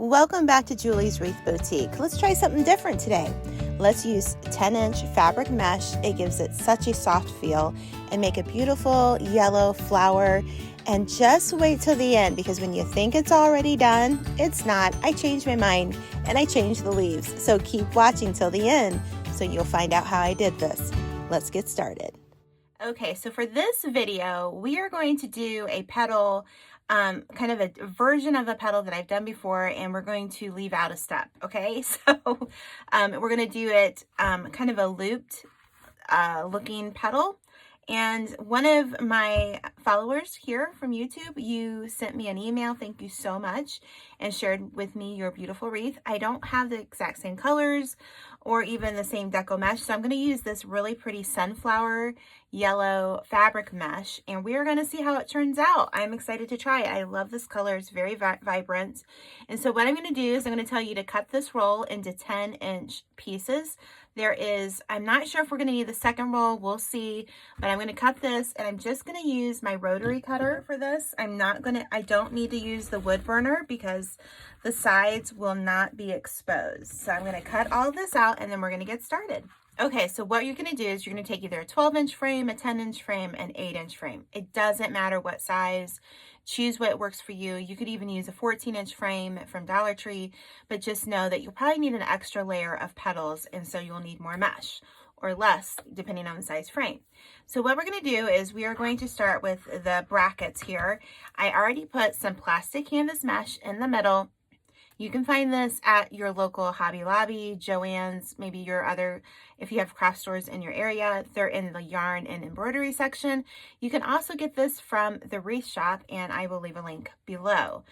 Welcome back to Julie's Wreath Boutique. Let's try something different today. Let's use 10-inch fabric mesh. It gives it such a soft feel, and make a beautiful yellow flower. And just wait till the end, because when you think it's already done, it's not. I changed my mind and I changed the leaves. So keep watching till the end so you'll find out how I did this. Let's get started. Okay, so for this video, we are going to do a petal, kind of a version of a petal that I've done before, and we're going to leave out a step, okay? So we're going to do it kind of a looped looking petal. And one of my followers here from YouTube, you sent me an email, thank you so much, and shared with me your beautiful wreath. I don't have the exact same colors or even the same deco mesh, so I'm going to use this really pretty sunflower yellow fabric mesh, and we are going to see how it turns out. I'm excited to try it. I love this color. It's very vibrant. And so what I'm going to do is I'm going to tell you to cut this roll into 10-inch pieces. I'm not sure if we're going to need the second roll. We'll see, but I'm going to cut this, and I'm just going to use my rotary cutter for this. I don't need to use the wood burner because the sides will not be exposed. So I'm going to cut all this out, and then we're going to get started. Okay, so what you're going to do is you're going to take either a 12-inch frame, a 10-inch frame, an 8-inch frame. It doesn't matter what size. Choose what works for you. You could even use a 14-inch frame from Dollar Tree, but just know that you'll probably need an extra layer of petals, and so you'll need more mesh or less depending on the size frame. So what we're going to do is we are going to start with the brackets here. I already put some plastic canvas mesh in the middle. You can find this at your local Hobby Lobby, Joann's, maybe your other, if you have craft stores in your area, they're in the yarn and embroidery section. You can also get this from the Wreath shop, and I will leave a link below.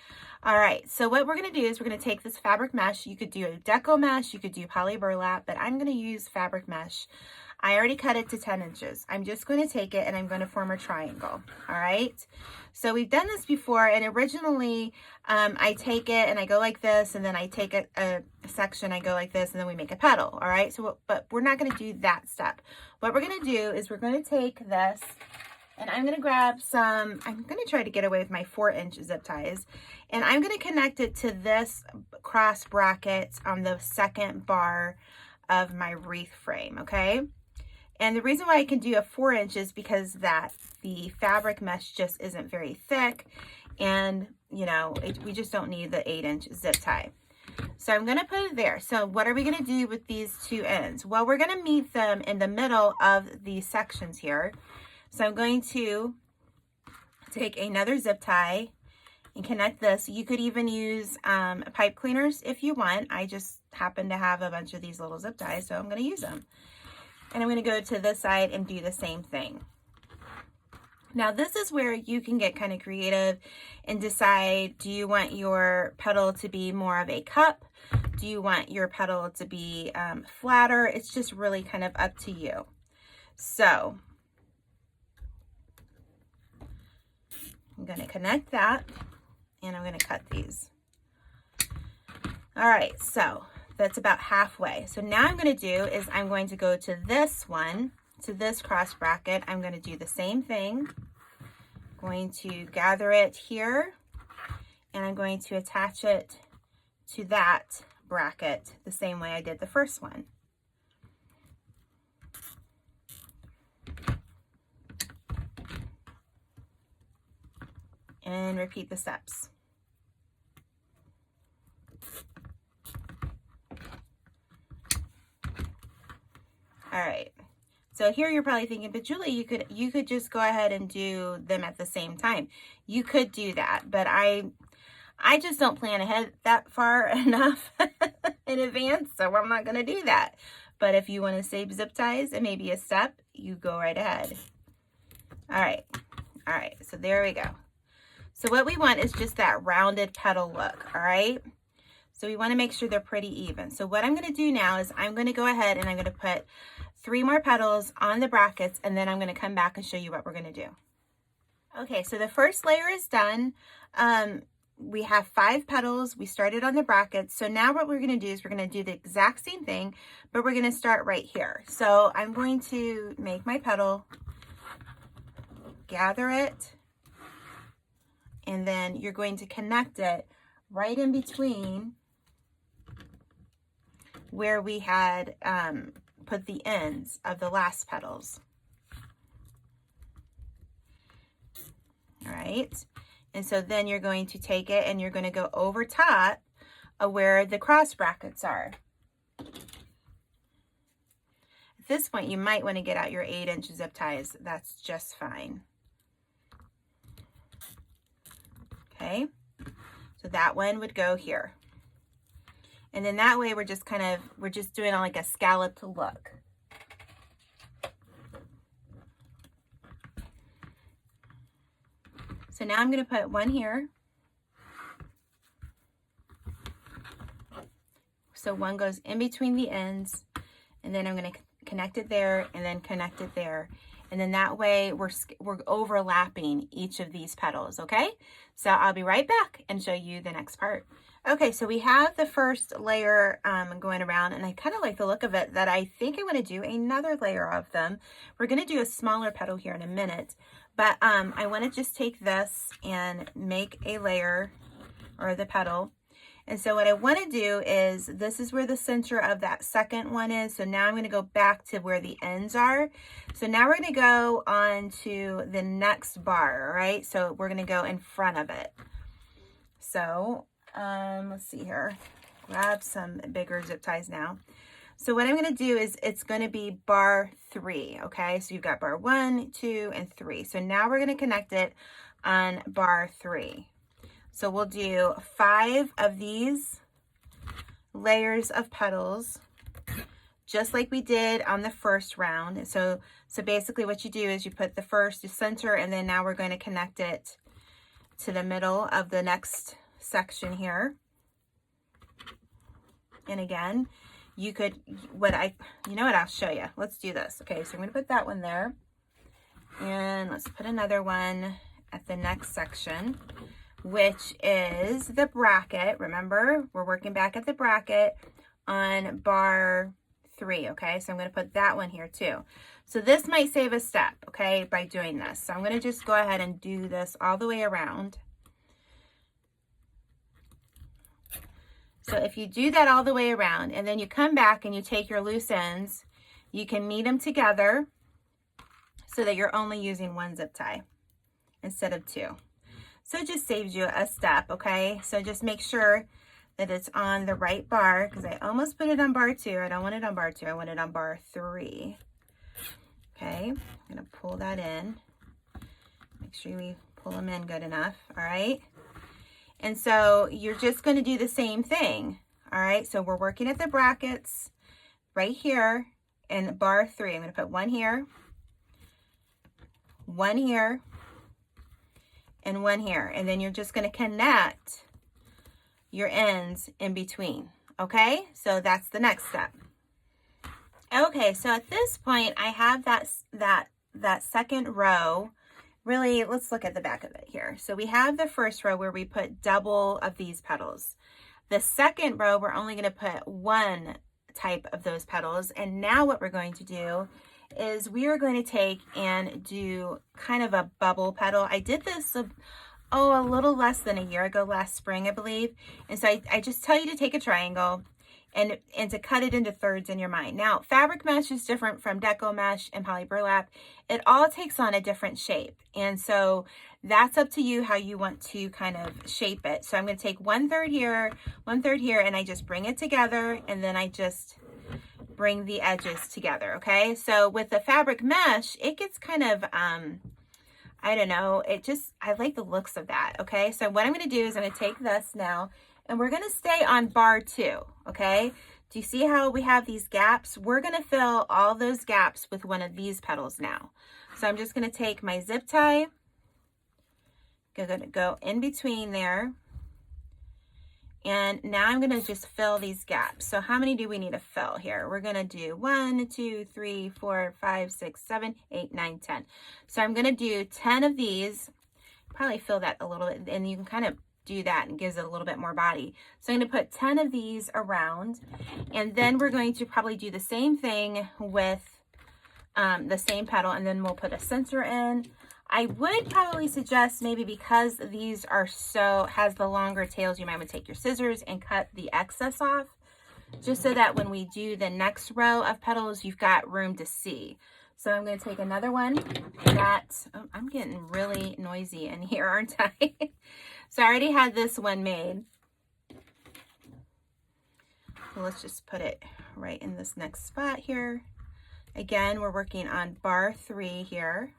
All right, so what we're gonna do is we're gonna take this fabric mesh. You could do a deco mesh, you could do poly burlap, but I'm gonna use fabric mesh. I already cut it to 10 inches. I'm just going to take it and I'm going to form a triangle. All right. So we've done this before, and originally I take it and I go like this, and then I take a section, I go like this, and then we make a petal. All right. So, but we're not going to do that step. What we're going to do is we're going to take this, and I'm going to grab I'm going to try to get away with my 4-inch zip ties, and I'm going to connect it to this cross bracket on the second bar of my wreath frame. Okay. And the reason why I can do a 4-inch is because the fabric mesh just isn't very thick, and we just don't need the 8-inch zip tie. So I'm going to put it there. So what are we going to do with these two ends? Well, we're going to meet them in the middle of these sections here. So I'm going to take another zip tie and connect this. You could even use pipe cleaners if you want. I just happen to have a bunch of these little zip ties, so I'm going to use them. And I'm going to go to this side and do the same thing. Now this is where you can get kind of creative and decide, do you want your petal to be more of a cup? Do you want your petal to be flatter? It's just really kind of up to you. So I'm going to connect that, and I'm going to cut these. All right, so that's about halfway. So now I'm going to do is I'm going to go to this one, to this cross bracket. I'm going to do the same thing. I'm going to gather it here, and I'm going to attach it to that bracket the same way I did the first one. And repeat the steps. All right, so here you're probably thinking, but Julie, you could just go ahead and do them at the same time. You could do that, but I just don't plan ahead that far enough in advance, so I'm not going to do that. But if you want to save zip ties and maybe a step, you go right ahead. All right, so there we go. So what we want is just that rounded petal look, all right? So we want to make sure they're pretty even. So what I'm going to do now is I'm going to go ahead and I'm going to put 3 more petals on the brackets, and then I'm going to come back and show you what we're going to do. Okay, so the first layer is done. We have 5 petals. We started on the brackets. So now what we're going to do is we're going to do the exact same thing, but we're going to start right here. So I'm going to make my petal, gather it, and then you're going to connect it right in between where we had put the ends of the last petals. All right, and so then you're going to take it and you're going to go over top of where the cross brackets are. At this point, you might want to get out your 8-inch zip ties. That's just fine. Okay, so that one would go here. And then that way we're just doing on like a scalloped look. So now I'm going to put one here. So one goes in between the ends, and then I'm going to connect it there and then connect it there. And then that way we're overlapping each of these petals, okay? So I'll be right back and show you the next part. Okay, so we have the first layer going around, and I kind of like the look of it that I think I want to do another layer of them. We're going to do a smaller petal here in a minute, but I want to just take this and make a layer, or the petal. And so what I want to do is, this is where the center of that second one is. So now I'm going to go back to where the ends are. So now we're going to go on to the next bar, all right? So we're going to go in front of it. So let's see here. Grab some bigger zip ties now. So what I'm going to do is, it's going to be bar 3, okay? So you've got bar 1, 2, and 3. So now we're going to connect it on bar 3. So we'll do 5 of these layers of petals, just like we did on the first round. So basically what you do is you put the first, you center, and then now we're going to connect it to the middle of the next section here. And again, you could, you know what, I'll show you. Let's do this. Okay, so I'm going to put that one there. And let's put another one at the next section, which is the bracket. Remember, we're working back at the bracket on bar 3, okay? So I'm going to put that one here too. So this might save a step, okay, by doing this. So I'm going to just go ahead and do this all the way around. So if you do that all the way around, and then you come back and you take your loose ends, you can meet them together so that you're only using 1 zip tie instead of 2. So it just saves you a step, okay? So just make sure that it's on the right bar, because I almost put it on bar 2. I don't want it on bar 2. I want it on bar 3. Okay, I'm going to pull that in. Make sure we pull them in good enough, all right? And so you're just going to do the same thing, all right? So we're working at the brackets right here in bar 3. I'm going to put 1 here, 1 here, and 1 here, and then you're just going to connect your ends in between, okay? So that's the next step. Okay, so at this point, I have that second row. Really, let's look at the back of it here. So we have the first row where we put double of these petals. The second row, we're only going to put 1 type of those petals, and now what we're going to do is we are going to take and do kind of a bubble petal. I did this a little less than a year ago, last spring, I believe. And so I just tell you to take a triangle and to cut it into thirds in your mind. Now, fabric mesh is different from deco mesh and poly burlap. It all takes on a different shape. And so that's up to you how you want to kind of shape it. So I'm going to take 1/3 here, 1/3 here, and I just bring it together, and then I just bring the edges together, okay? So with the fabric mesh, it gets kind of, I don't know, I like the looks of that, okay? So what I'm going to do is I'm going to take this now, and we're going to stay on bar 2, okay? Do you see how we have these gaps? We're going to fill all those gaps with one of these petals now. So I'm just going to take my zip tie, going to go in between there, and now I'm going to just fill these gaps. So how many do we need to fill here? We're going to do 1, 2, 3, 4, 5, 6, 7, 8, 9, 10. So I'm going to do 10 of these. Probably fill that a little bit, and you can kind of do that and gives it a little bit more body. So I'm going to put 10 of these around, and then we're going to probably do the same thing with the same petal, and then we'll put a center in. I would probably suggest, maybe because these are has the longer tails, you might want to take your scissors and cut the excess off. just so that when we do the next row of petals, you've got room to see. So I'm going to take another one that, oh, I'm getting really noisy in here, aren't I? So I already had this one made. So let's just put it right in this next spot here. Again, we're working on bar 3 here.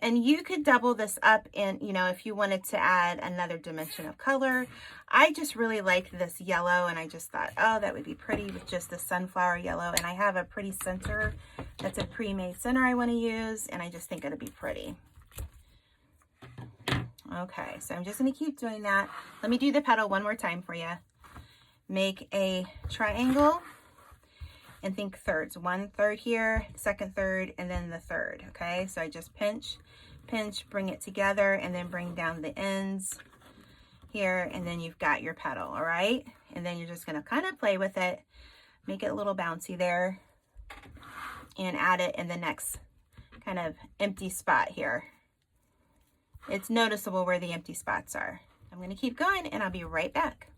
And you could double this up in, you know, if you wanted to add another dimension of color. I just really like this yellow, and I just thought, oh, that would be pretty with just the sunflower yellow. And I have a pretty center that's a pre-made center I want to use, and I just think it'll be pretty. Okay, so I'm just going to keep doing that. Let me do the petal one more time for you. Make a triangle and think thirds. 1/3 here, 2nd third, and then the 3rd. Okay, so I just pinch, bring it together, and then bring down the ends here, and then you've got your petal. All right, and then you're just going to kind of play with it, make it a little bouncy there, and add it in the next kind of empty spot here. It's noticeable where the empty spots are. I'm going to keep going, and I'll be right back.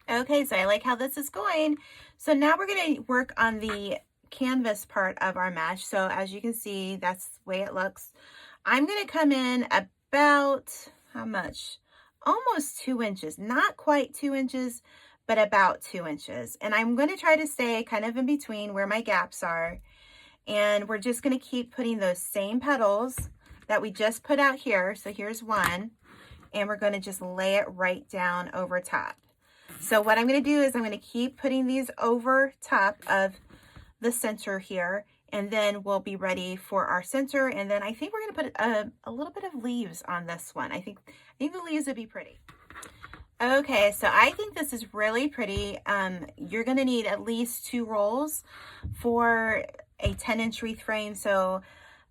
Okay, so I like how this is going. So now we're going to work on the canvas part of our mesh. So as you can see, that's the way it looks. I'm going to come in about, how much? Almost 2 inches, not quite 2 inches, but about 2 inches. And I'm going to try to stay kind of in between where my gaps are. And we're just going to keep putting those same petals that we just put out here. So here's one, and we're going to just lay it right down over top. So what I'm going to do is I'm going to keep putting these over top of the center here, and then we'll be ready for our center. And then I think we're going to put a little bit of leaves on this one. I think the leaves would be pretty. Okay, so I think this is really pretty. You're going to need at least 2 rolls for a 10-inch wreath frame. So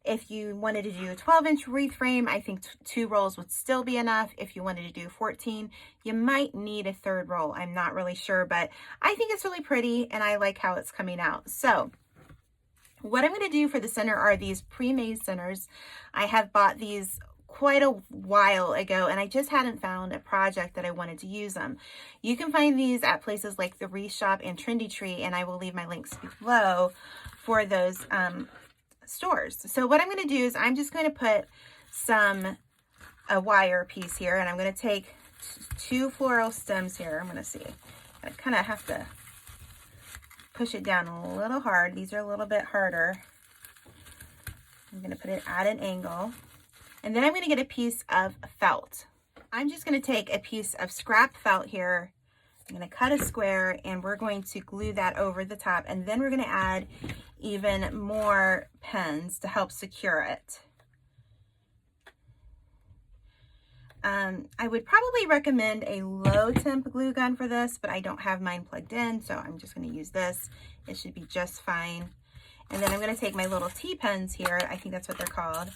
if you wanted to do a 12-inch wreath frame, I think 2 rolls would still be enough. If you wanted to do 14, you might need a 3rd roll. I'm not really sure, but I think it's really pretty, and I like how it's coming out. So what I'm going to do for the center are these pre-made centers. I have bought these quite a while ago, and I just hadn't found a project that I wanted to use them. You can find these at places like the Wreath Shop and Trendy Tree, and I will leave my links below for those stores. So what I'm going to do is I'm just going to put a wire piece here, and I'm going to take 2 floral stems here. I'm going to see. I kind of have to push it down a little hard. These are a little bit harder. I'm going to put it at an angle, and then I'm going to get a piece of felt. I'm just going to take a piece of scrap felt here. I'm going to cut a square, and we're going to glue that over the top, and then we're going to add even more pens to help secure it. I would probably recommend a low temp glue gun for this, but I don't have mine plugged in, so I'm just going to use this. It should be just fine. And then I'm going to take my little T-pens here. I think that's what they're called.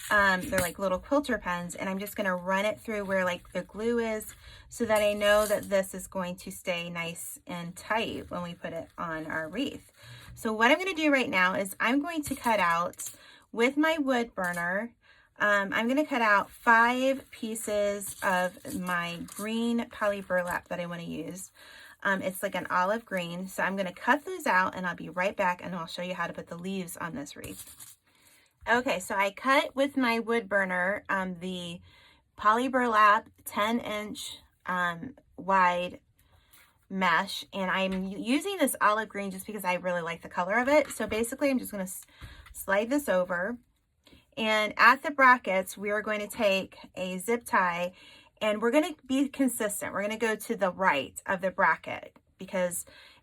They're like little quilter pens, and I'm just going to run it through where like the glue is, so that I know that this is going to stay nice and tight when we put it on our wreath. So what I'm going to do right now is I'm going to cut out with my wood burner. I'm going to cut out 5 pieces of my green poly burlap that I want to use. It's like an olive green, so I'm going to cut those out, and I'll be right back, and I'll show you how to put the leaves on this wreath. Okay, so I cut with my wood burner the poly burlap 10-inch wide mesh, and I'm using this olive green just because I really like the color of it. So basically I'm just going to slide this over, and at the brackets we are going to take a zip tie, and we're going to be consistent. We're going to go to the right of the bracket,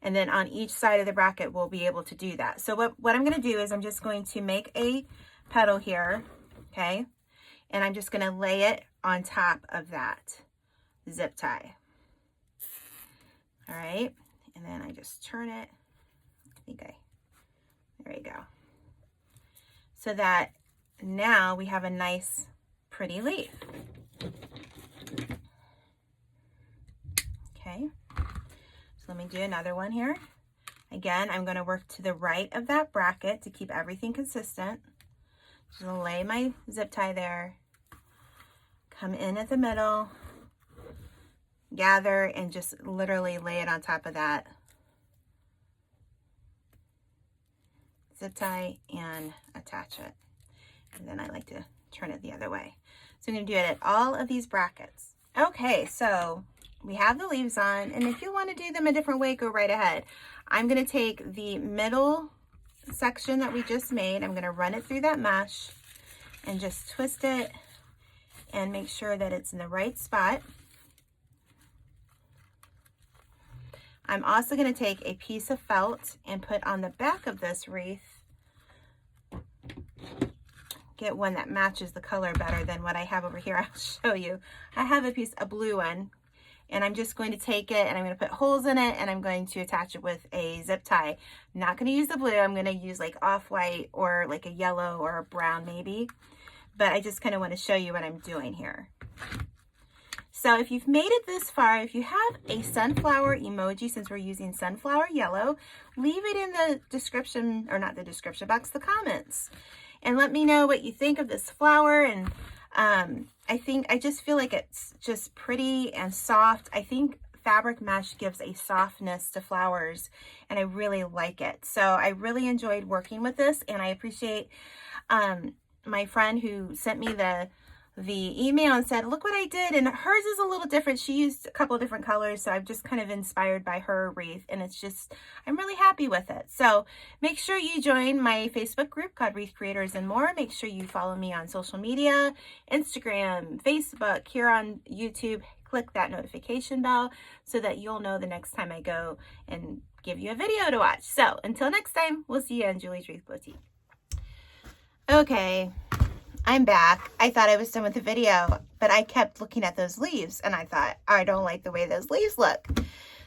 and then on each side of the bracket we'll be able to do that. So what I'm going to do is I'm just going to make a petal here, okay, and I'm just going to lay it on top of that zip tie. All right, and then I just turn it. There you go. So that now we have a nice, pretty leaf. Okay, so let me do another one here. Again, I'm going to work to the right of that bracket to keep everything consistent. Just going to lay my zip tie there, come in at the middle, gather and just literally lay it on top of that zip tie and attach it. And then I like to turn it the other way. So I'm going to do it at all of these brackets. Okay, so we have the leaves on, and if you want to do them a different way, go right ahead. I'm going to take the middle section that we just made, I'm going to run it through that mesh and just twist it and make sure that it's in the right spot. I'm also going to take a piece of felt and put on the back of this wreath, get one that matches the color better than what I have over here. I'll show you. I have a blue one, and I'm just going to take it and I'm going to put holes in it and I'm going to attach it with a zip tie. I'm not going to use the blue. I'm going to use like off-white or like a yellow or a brown maybe, but I just kind of want to show you what I'm doing here. So if you've made it this far, if you have a sunflower emoji, since we're using sunflower yellow, leave it in the description, or not the description box, the comments. And let me know what you think of this flower. And I just feel like it's just pretty and soft. I think fabric mesh gives a softness to flowers, and I really like it. So I really enjoyed working with this, and I appreciate my friend who sent me the email and said, look what I did. And hers is a little different. She used a couple of different colors, so I'm just kind of inspired by her wreath, and it's just, I'm really happy with it. So make sure you join my Facebook group called Wreath Creators and More. Make sure you follow me on social media, Instagram, Facebook, here on YouTube. Click that notification bell so that you'll know the next time I go and give you a video to watch. So until next time, we'll see you on Julie's Wreath Boutique. Okay, I'm back. I thought I was done with the video, but I kept looking at those leaves and I thought, I don't like the way those leaves look.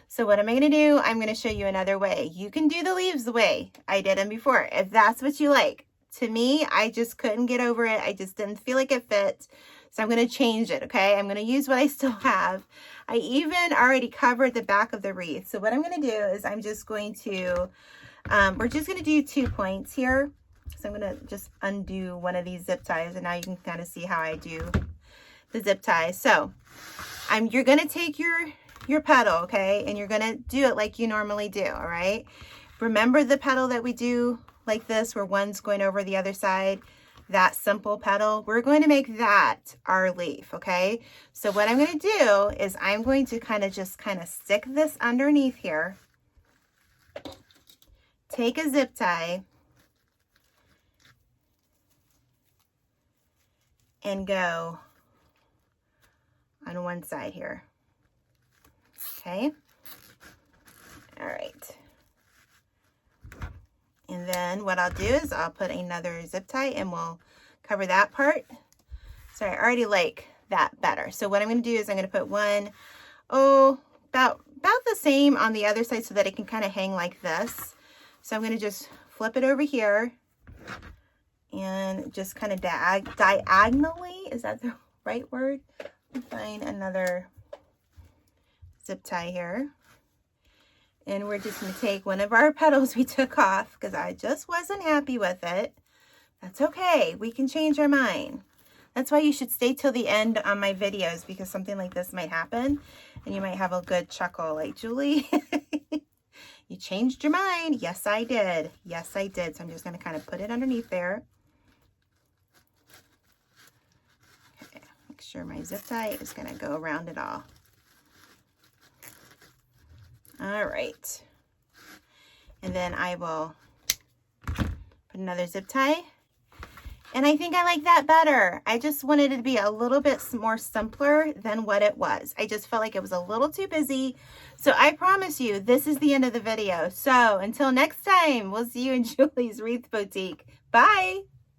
So what am I going to do? I'm going to show you another way. You can do the leaves the way I did them before, if that's what you like. To me, I just couldn't get over it. I just didn't feel like it fit. So I'm going to change it, okay? I'm going to use what I still have. I even already covered the back of the wreath. So what I'm going to do is I'm just going to, we're just going to do 2 points here. So I'm going to just undo one of these zip ties, and now you can kind of see how I do the zip ties. So you're going to take your petal, okay? And you're going to do it like you normally do, all right? Remember the petal that we do like this, where one's going over the other side? That simple petal, we're going to make that our leaf, okay? So what I'm going to do is I'm going to kind of stick this underneath here, take a zip tie, and go on one side here, okay? All right. And then what I'll do is I'll put another zip tie and we'll cover that part. So I already like that better. So what I'm going to do is I'm going to put one, about the same on the other side so that it can kind of hang like this. So I'm going to just flip it over here and just kind of diagonally, is that the right word? Find another zip tie here. And we're just going to take one of our petals we took off because I just wasn't happy with it. That's okay. We can change our mind. That's why you should stay till the end on my videos, because something like this might happen and you might have a good chuckle like, Julie, you changed your mind. Yes, I did. Yes, I did. So I'm just going to kind of put it underneath there. Okay. Make sure my zip tie is going to go around it all. All right, and then I will put another zip tie, and I think I like that better. I just wanted it to be a little bit more simpler than what it was. I just felt like it was a little too busy. So I promise you, this is the end of the video. So until next time, we'll see you in Julie's Wreath Boutique. Bye.